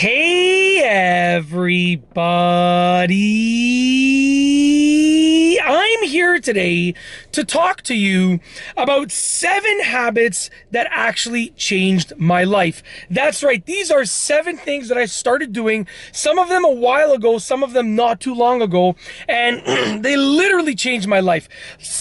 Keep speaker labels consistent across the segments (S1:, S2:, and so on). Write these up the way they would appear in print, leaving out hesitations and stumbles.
S1: Hey everybody! I'm here today to talk to you about 7 habits that actually changed my life. That's right, these are 7 things that I started doing, some of them a while ago, some of them not too long ago, and they literally changed my life.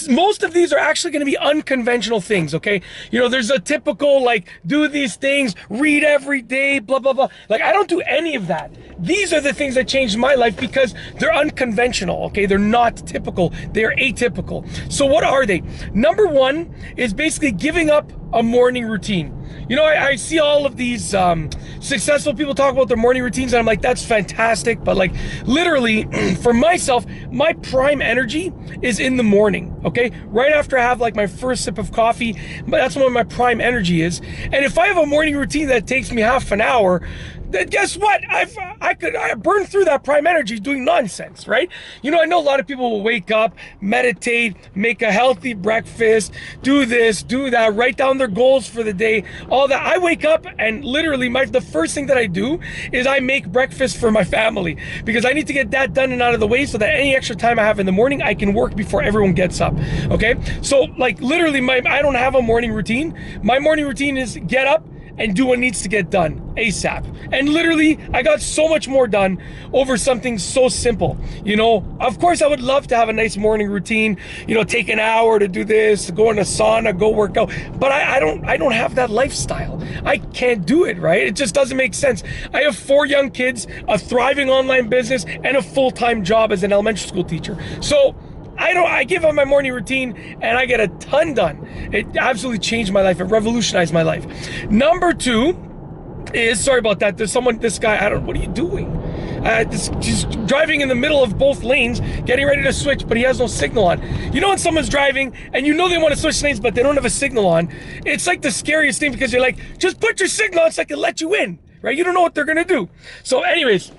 S1: Most of these are actually going to be unconventional things, okay? You know, there's a typical, like, do these things, read every day, blah, blah, blah. Like, I don't do any of that. These are the things that changed my life because they're unconventional, okay? They're not typical, they're atypical. So what are they? Number 1 is basically giving up a morning routine. You know, I see all of these successful people talk about their morning routines, and I'm like, that's fantastic. But like, literally, for myself, my prime energy is in the morning, okay? Right after I have like my first sip of coffee, that's when my prime energy is. And if I have a morning routine that takes me half an hour, then guess what? I burn through that prime energy doing nonsense, right? You know, I know a lot of people will wake up, meditate, make a healthy breakfast, do this, do that, write down their goals for the day, all that. I wake up and literally the first thing that I do is I make breakfast for my family because I need to get that done and out of the way so that any extra time I have in the morning, I can work before everyone gets up, okay? So like literally I don't have a morning routine. My morning routine is get up and do what needs to get done ASAP. And literally, I got so much more done over something so simple. You know, of course, I would love to have a nice morning routine, you know, take an hour to do this, go in a sauna, go work out. But I don't have that lifestyle. I can't do it, right? It just doesn't make sense. I have 4 young kids, a thriving online business, and a full-time job as an elementary school teacher. So I give up my morning routine and I get a ton done. It absolutely changed my life. It revolutionized my life. Number 2 is, sorry about that. There's this guy, what are you doing? Just driving in the middle of both lanes, getting ready to switch, but he has no signal on. You know when someone's driving and you know they want to switch lanes, but they don't have a signal on? It's like the scariest thing because you're like, just put your signal on so I can let you in. Right? You don't know what they're gonna do. So anyways,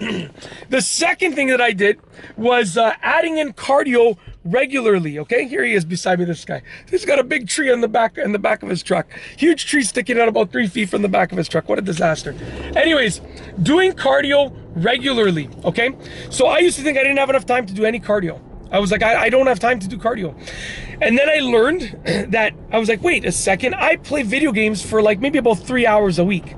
S1: the second thing that I did was adding in cardio regularly. Okay, here he is beside me, this guy. He's got a big tree in the back of his truck. Huge tree sticking out about 3 feet from the back of his truck. What a disaster. Anyways, doing cardio regularly, okay? So I used to think I didn't have enough time to do any cardio. I was like, I don't have time to do cardio. And then I learned that I was like, wait a second, I play video games for like maybe about 3 hours a week.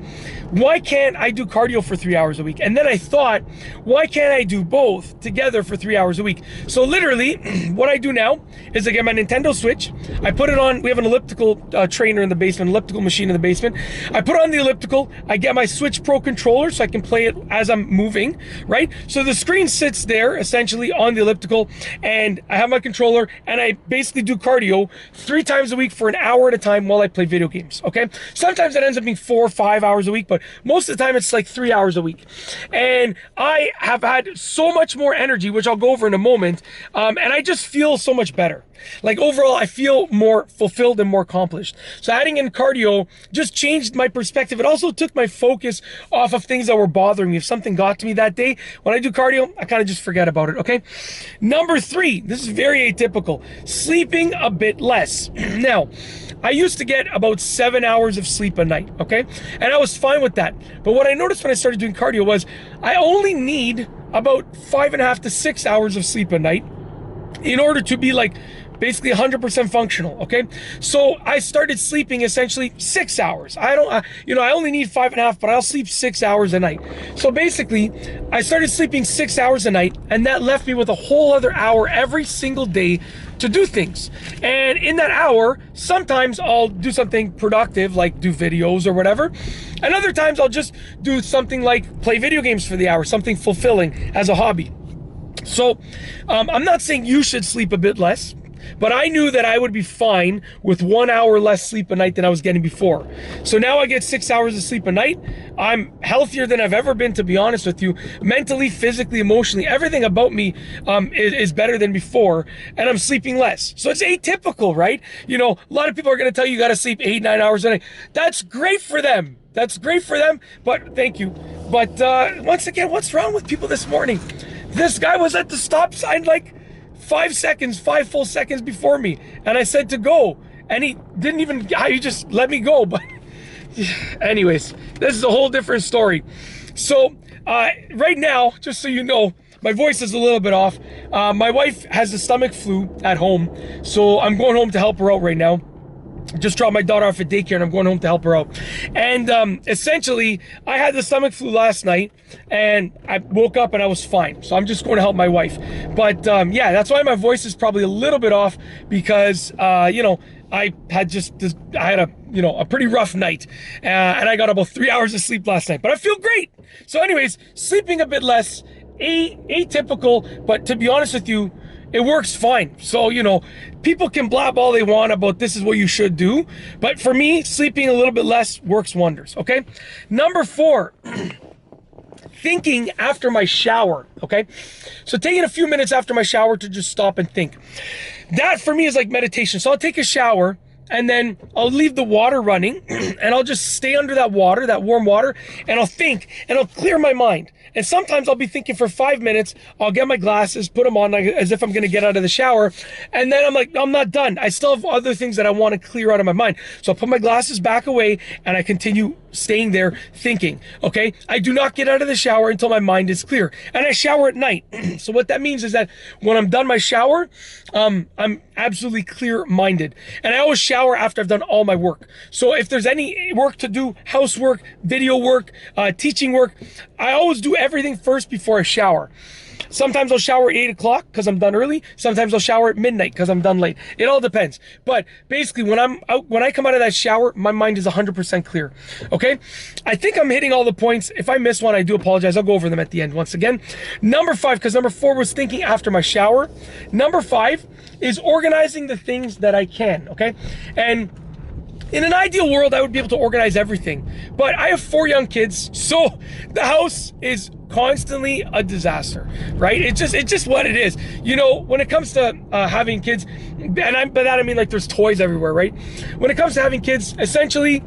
S1: Why can't I do cardio for 3 hours a week? And then I thought, why can't I do both together for 3 hours a week? So literally, what I do now is I get my Nintendo Switch, I put it on, we have an elliptical trainer in the basement, elliptical machine in the basement. I put on the elliptical, I get my Switch Pro controller so I can play it as I'm moving, right? So the screen sits there essentially on the elliptical and I have my controller and I basically do cardio 3 times a week for an hour at a time while I play video games, okay? Sometimes it ends up being 4 or 5 hours a week, but most of the time it's like 3 hours a week. And I have had so much more energy, which I'll go over in a moment, and I just feel so much better. Like overall, I feel more fulfilled and more accomplished. So adding in cardio just changed my perspective. It also took my focus off of things that were bothering me. If something got to me that day, when I do cardio, I kind of just forget about it, okay? Number 3, this is very atypical, sleeping a bit less. Now, I used to get about 7 hours of sleep a night, okay? And I was fine with that. But what I noticed when I started doing cardio was I only need about 5.5 to 6 hours of sleep a night in order to be like basically 100% functional, okay? So I started sleeping essentially 6 hours. I only need 5.5, but I'll sleep 6 hours a night. So basically, I started sleeping 6 hours a night, and that left me with a whole other hour every single day to do things. And in that hour, sometimes I'll do something productive, like do videos or whatever. And other times I'll just do something like play video games for the hour, something fulfilling as a hobby. So I'm not saying you should sleep a bit less, but I knew that I would be fine with 1 hour less sleep a night than I was getting before. So now I get 6 hours of sleep a night. I'm healthier than I've ever been, to be honest with you. Mentally, physically, emotionally, everything about me is better than before, and I'm sleeping less. So it's atypical, right? You know, a lot of people are gonna tell you gotta sleep 8-9 hours a night. That's great for them. That's great for them, but thank you. But once again, what's wrong with people this morning? This guy was at the stop sign like 5 full seconds before me, and I said to go, and he didn't even, he just let me go. But anyways, this is a whole different story. So right now, just so you know, my voice is a little bit off. My wife has the stomach flu at home, so I'm going home to help her out right now. Just dropped my daughter off at daycare and I'm going home to help her out. And essentially, I had the stomach flu last night and I woke up and I was fine. So I'm just going to help my wife. But yeah, that's why my voice is probably a little bit off, because, you know, I had a pretty rough night, and I got about 3 hours of sleep last night, but I feel great. So anyways, sleeping a bit less, atypical, but to be honest with you, it works fine. So, you know, people can blab all they want about this is what you should do, but for me, sleeping a little bit less works wonders, okay? Number 4, thinking after my shower, okay? So taking a few minutes after my shower to just stop and think. That for me is like meditation. So I'll take a shower and then I'll leave the water running and I'll just stay under that water, that warm water, and I'll think and I'll clear my mind. And sometimes I'll be thinking for 5 minutes, I'll get my glasses, put them on like, as if I'm gonna get out of the shower. And then I'm like, no, I'm not done. I still have other things that I wanna clear out of my mind. So I'll put my glasses back away and I continue staying there thinking, okay? I do not get out of the shower until my mind is clear. And I shower at night. So what that means is that when I'm done my shower, I'm absolutely clear-minded. And I always shower after I've done all my work. So if there's any work to do, housework, video work, teaching work, I always do everything first before I shower. Sometimes I'll shower at 8 o'clock because I'm done early. Sometimes I'll shower at midnight because I'm done late. It all depends. But basically, when I come out of that shower, my mind is 100% clear. Okay? I think I'm hitting all the points. If I miss one, I do apologize. I'll go over them at the end once again. Number 5, because number 4 was thinking after my shower. Number 5 is organizing the things that I can. Okay? And in an ideal world, I would be able to organize everything. But I have 4 young kids, so the house is constantly a disaster, right? It's just what it is. You know, when it comes to having kids, and by that I mean like there's toys everywhere, right? When it comes to having kids, essentially,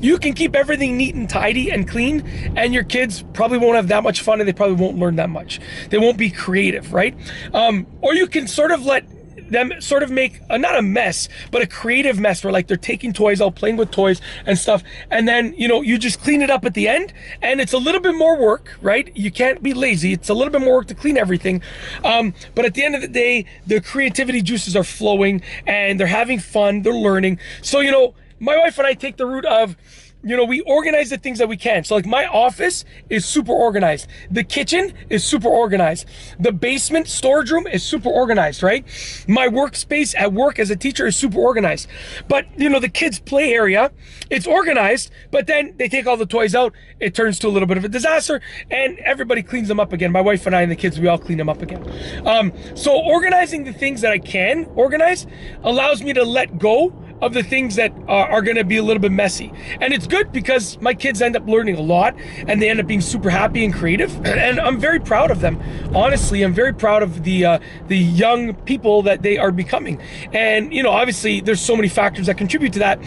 S1: you can keep everything neat and tidy and clean, and your kids probably won't have that much fun and they probably won't learn that much. They won't be creative, right? Or you can sort of let them sort of make not a mess, but a creative mess where like they're taking toys out, playing with toys and stuff, and then, you know, you just clean it up at the end, and it's a little bit more work, right? You can't be lazy. It's a little bit more work to clean everything, but at the end of the day, the creativity juices are flowing and they're having fun, they're learning. So, you know, my wife and I take the route of, you know, we organize the things that we can. So like my office is super organized. The kitchen is super organized. The basement storage room is super organized, right? My workspace at work as a teacher is super organized. But, you know, the kids' play area, it's organized, but then they take all the toys out. It turns to a little bit of a disaster and everybody cleans them up again. My wife and I and the kids, we all clean them up again. So organizing the things that I can organize allows me to let go of the things that are gonna be a little bit messy. And it's good because my kids end up learning a lot and they end up being super happy and creative. And I'm very proud of them. Honestly, I'm very proud of the young people that they are becoming. And, you know, obviously there's so many factors that contribute to that,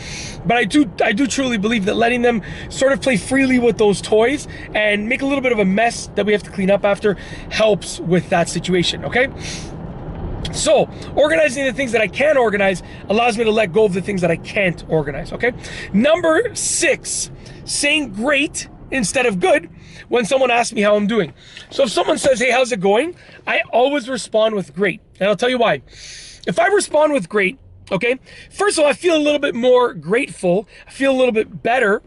S1: but I do truly believe that letting them sort of play freely with those toys and make a little bit of a mess that we have to clean up after helps with that situation, okay? So, organizing the things that I can organize allows me to let go of the things that I can't organize, okay? Number 6, saying great instead of good when someone asks me how I'm doing. So if someone says, hey, how's it going? I always respond with great, and I'll tell you why. If I respond with great, okay, first of all, I feel a little bit more grateful, I feel a little bit better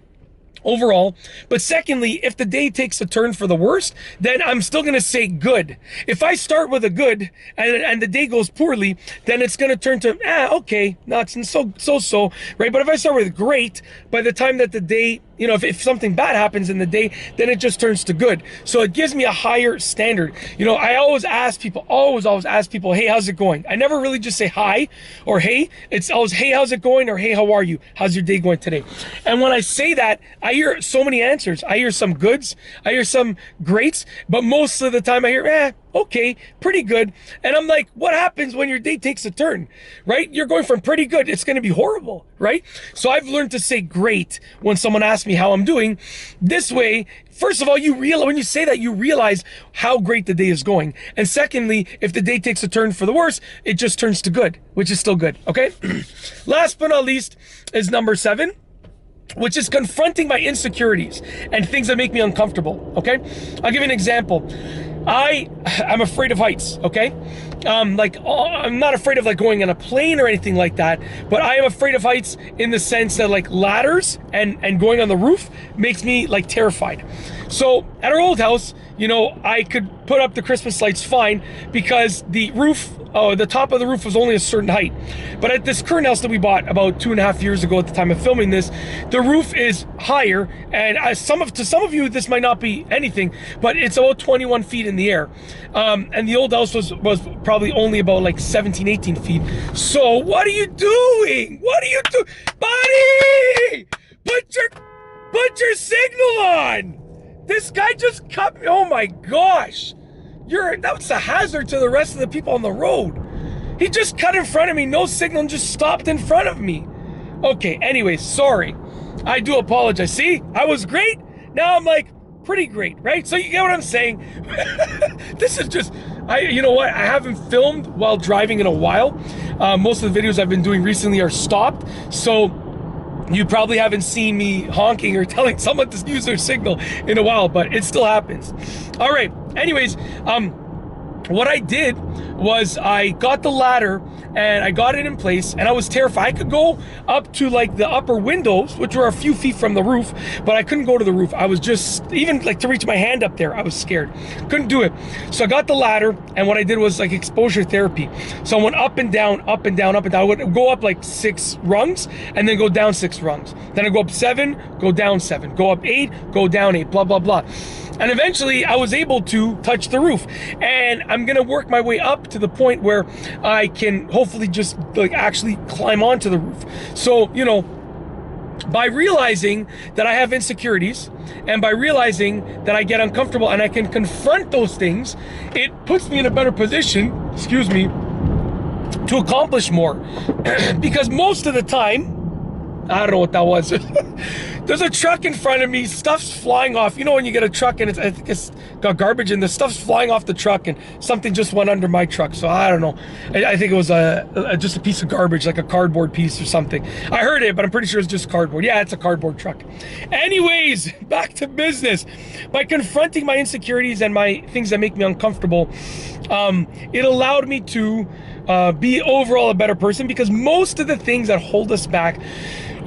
S1: overall. But secondly, if the day takes a turn for the worst, then I'm still gonna say good. If I start with a good and the day goes poorly, then it's gonna turn to, okay, no, it's so, right? But if I start with great, by the time that the day, you know, if something bad happens in the day, then it just turns to good. So it gives me a higher standard. You know, I always ask people, always ask people, hey, how's it going? I never really just say hi or hey. It's always, hey, how's it going? Or hey, how are you? How's your day going today? And when I say that, I hear so many answers. I hear some goods, I hear some greats, but most of the time I hear, okay, pretty good. And I'm like, what happens when your day takes a turn, right? You're going from pretty good, it's gonna be horrible, right? So I've learned to say great when someone asks me how I'm doing. This way, first of all, when you say that, you realize how great the day is going. And secondly, if the day takes a turn for the worse, it just turns to good, which is still good, okay? Last but not least is number 7. which is confronting my insecurities and things that make me uncomfortable, okay? I'll give you an example. I'm afraid of heights, okay? I'm not afraid of like going on a plane or anything like that, but I am afraid of heights in the sense that like ladders and going on the roof makes me like terrified. So at our old house, you know, I could put up the Christmas lights fine because the roof, the top of the roof was only a certain height. But at this current house that we bought about 2.5 years ago at the time of filming this, the roof is higher, and to some of you this might not be anything, but it's about 21 feet in the air. And the old house was probably only about like 17, 18 feet. So what are you doing? What are you doing? Buddy! Put your signal on! This guy just cut me. Oh my gosh. That's a hazard to the rest of the people on the road. He just cut in front of me, no signal, and just stopped in front of me. Okay, anyways, sorry. I do apologize. See, I was great. Now I'm like pretty great, right? So you get what I'm saying? This is just, you know what? I haven't filmed while driving in a while. Most of the videos I've been doing recently are stopped. So you probably haven't seen me honking or telling someone to use their signal in a while, but it still happens. All right, anyways, what I did was I got the ladder and I got it in place, and I was terrified. I could go up to like the upper windows, which were a few feet from the roof, but I couldn't go to the roof. I was just, even like to reach my hand up there, I was scared. Couldn't do it. So I got the ladder, and what I did was like exposure therapy. So I went up and down, up and down, up and down. I would go up like 6 rungs and then go down 6 rungs. Then I go up 7, go down 7, go up 8, go down 8, blah, blah, blah. And eventually I was able to touch the roof, and I'm gonna work my way up to the point where I can hopefully just like actually climb onto the roof. So, you know, by realizing that I have insecurities and by realizing that I get uncomfortable and I can confront those things, it puts me in a better position, excuse me, to accomplish more. Because most of the time, I don't know what that was. There's a truck in front of me, stuff's flying off. You know when you get a truck and I think it's got garbage in, the stuff's flying off the truck, and something just went under my truck. So I don't know. I think it was just a piece of garbage, like a cardboard piece or something. I heard it, but I'm pretty sure it's just cardboard. Yeah, it's a cardboard truck. Anyways, back to business. By confronting my insecurities and my things that make me uncomfortable, it allowed me to be overall a better person, because most of the things that hold us back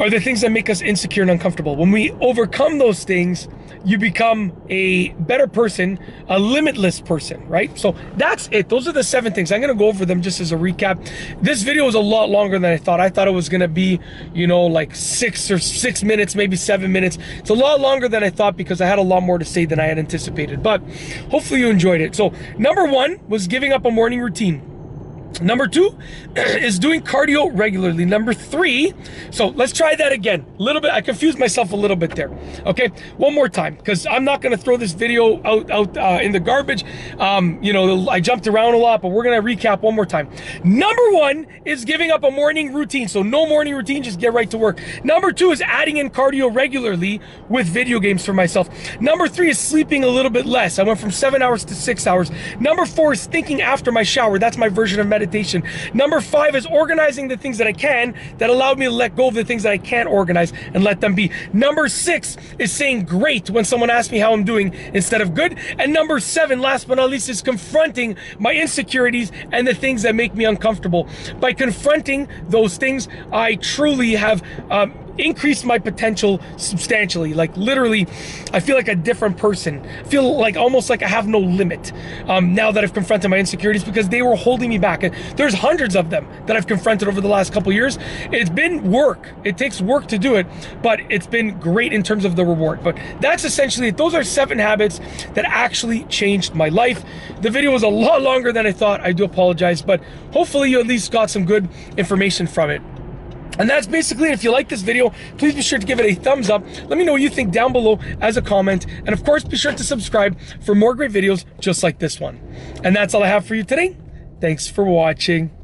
S1: are the things that make us insecure and uncomfortable. When we overcome those things, you become a better person, a limitless person, right? So that's it. Those are the 7 things. I'm gonna go over them just as a recap. This video was a lot longer than I thought. I thought it was gonna be, you know, like 6 minutes, maybe 7 minutes. It's a lot longer than I thought because I had a lot more to say than I had anticipated, but hopefully you enjoyed it. So number 1 was giving up a morning routine. Number 2 is doing cardio regularly. Number 3, so let's try that again. A little bit, I confused myself a little bit there. Okay, one more time, because I'm not gonna throw this video out in the garbage. You know, I jumped around a lot, but we're gonna recap one more time. Number 1 is giving up a morning routine. So no morning routine, just get right to work. Number 2 is adding in cardio regularly with video games for myself. Number 3 is sleeping a little bit less. I went from 7 hours to 6 hours. Number 4 is thinking after my shower. That's my version of meditation. Number 5 is organizing the things that I can, that allowed me to let go of the things that I can't organize and let them be. Number 6 is saying great when someone asks me how I'm doing instead of good. And number 7, last but not least, is confronting my insecurities and the things that make me uncomfortable. By confronting those things, I truly have increased my potential substantially. Like literally, I feel like a different person. I feel like almost like I have no limit now that I've confronted my insecurities, because they were holding me back. And there's hundreds of them that I've confronted over the last couple years. It's been work. It takes work to do it, but it's been great in terms of the reward. But that's essentially it. Those are 7 habits that actually changed my life. The video was a lot longer than I thought. I do apologize, but hopefully you at least got some good information from it. And that's basically it. If you like this video, please be sure to give it a thumbs up. Let me know what you think down below as a comment. And of course, be sure to subscribe for more great videos just like this one. And that's all I have for you today. Thanks for watching.